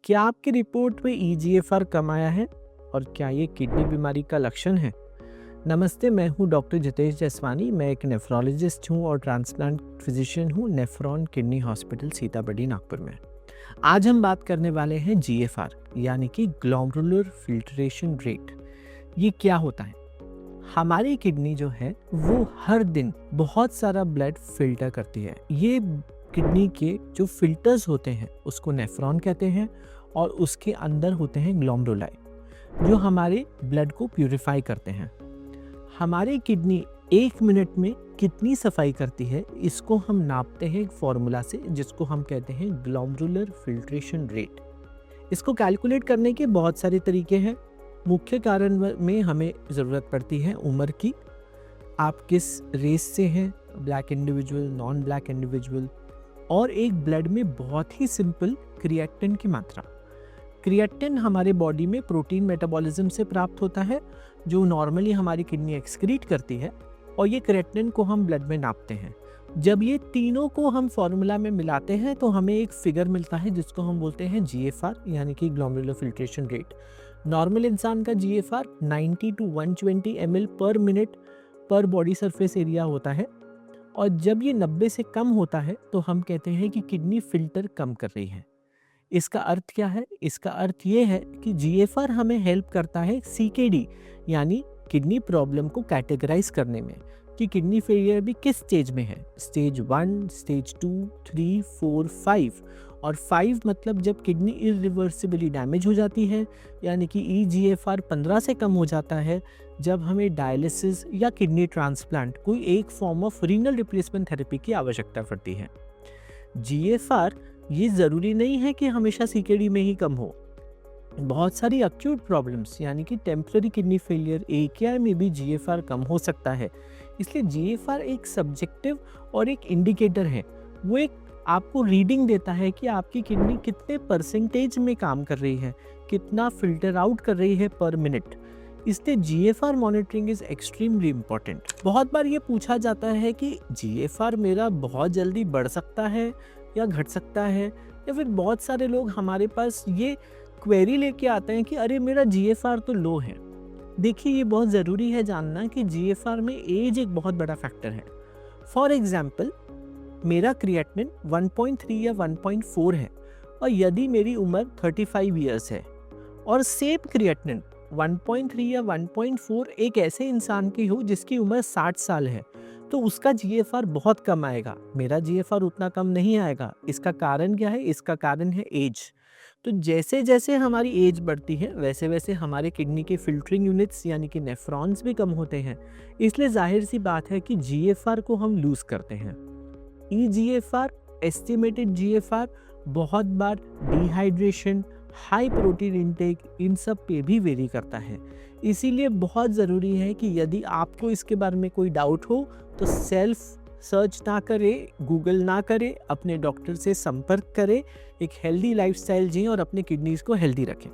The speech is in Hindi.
क्या आपकी रिपोर्ट में ईजीएफआर कम आया है और क्या ये किडनी बीमारी का लक्षण है? नमस्ते, मैं हूं डॉक्टर जितेश जसवानी। मैं एक नेफ्रोलॉजिस्ट हूं और ट्रांसप्लांट फिजिशियन हूं nephron kidney hospital Sitabuldi Nagpur में। आज हम बात करने वाले हैं जीएफआर यानी कि ग्लोमेरुलर फिल्ट्रेशन रेट। ये क्या होता है? हमारी किडनी जो है वो हर दिन बहुत सारा ब्लड फिल्टर करती है। ये किडनी के जो फिल्टर्स होते हैं उसको नेफ्रॉन कहते हैं और उसके अंदर होते हैं ग्लोमेरुलाई जो हमारे ब्लड को प्यूरिफाई करते हैं। हमारी किडनी 1 मिनट में कितनी सफाई करती है इसको हम नापते हैं एक फॉर्मूला से जिसको हम कहते हैं ग्लोमेरुलर फिल्ट्रेशन रेट। इसको कैलकुलेट करने के बहुत सारे तरीके हैं। मुख्य कारण में हमें ज़रूरत पड़ती है उम्र की, आप किस रेस से हैं, black individual, non black individual, और एक ब्लड में बहुत ही सिंपल क्रिएटिन की मात्रा। क्रिएटिन हमारे बॉडी में प्रोटीन मेटाबॉलिज्म से प्राप्त होता है जो नॉर्मली हमारी किडनी एक्सक्रीट करती है और ये क्रिएटिन को हम ब्लड में नापते हैं। जब ये तीनों को हम फॉर्मूला में मिलाते हैं तो हमें एक फिगर मिलता है जिसको हम बोलते हैं जीएफआर यानी कि ग्लोमेरुलर फिल्ट्रेशन रेट। नॉर्मल इंसान का जीएफआर 90 to 120 ml पर मिनट पर बॉडी सरफेस एरिया होता है और जब ये 90 से कम होता है तो हम कहते हैं कि किडनी फिल्टर कम कर रही है। इसका अर्थ क्या है? इसका अर्थ ये है कि जीएफआर हमें हेल्प करता है सीकेडी यानी किडनी प्रॉब्लम को कैटेगराइज करने में कि किडनी फेलियर भी किस स्टेज में है। स्टेज 1, स्टेज 2, 3, 4, 5 और 5 मतलब जब किडनी इरिवर्सिबली डैमेज हो जाती है यानी कि ईजीएफआर 15 से कम हो जाता है, जब हमें डायलिसिस या किडनी ट्रांसप्लांट कोई एक form of renal replacement therapy की आवश्यकता पड़ती है। जीएफआर ये ज़रूरी नहीं है कि हमेशा सीकेडी में ही कम हो। बहुत सारी एक्यूट प्रॉब्लम्स यानी कि टेम्पररी किडनी फेलियर एकेआई में भी जीएफआर कम हो सकता है। इसलिए जीएफआर एक सब्जेक्टिव और एक इंडिकेटर है। वो एक आपको रीडिंग देता है कि आपकी किडनी कितने परसेंटेज में काम कर रही है, कितना फिल्टर आउट कर रही है पर मिनट। इसलिए GFR monitoring is extremely important. बहुत बार ये पूछा जाता है कि जीएफआर मेरा बहुत जल्दी बढ़ सकता है या घट सकता है, या फिर बहुत सारे लोग हमारे पास ये क्वेरी लेके आते हैं कि अरे मेरा जीएफआर तो लो है। देखिए, ये बहुत ज़रूरी है जानना कि जीएफआर में एज एक बहुत बड़ा फैक्टर है। फॉर एग्जाम्पल, मेरा क्रिएटिनिन 1.3 या 1.4 है और यदि मेरी उम्र 35 ईयर्स है और सेम क्रिएटिनिन 1.3 या 1.4 एक ऐसे इंसान की हो जिसकी उम्र 60 साल है तो उसका जीएफआर बहुत कम आएगा, मेरा जीएफआर उतना कम नहीं आएगा। इसका कारण क्या है? इसका कारण है एज। तो जैसे जैसे हमारी एज बढ़ती है वैसे वैसे हमारे किडनी के फिल्टरिंग यूनिट्स यानी कि नेफ्रॉन्स भी कम होते हैं। इसलिए जाहिर सी बात है कि जीएफआर को हम लूज करते हैं। ईजीएफआर, एस्टिमेटेड जीएफआर बहुत बार डिहाइड्रेशन, हाई प्रोटीन इंटेक, इन सब पे भी वेरी करता है। इसीलिए बहुत ज़रूरी है कि यदि आपको इसके बारे में कोई डाउट हो तो सेल्फ सर्च ना करें, गूगल ना करें, अपने डॉक्टर से संपर्क करें, एक हेल्दी लाइफस्टाइल जिएं और अपने किडनीज़ को हेल्दी रखें।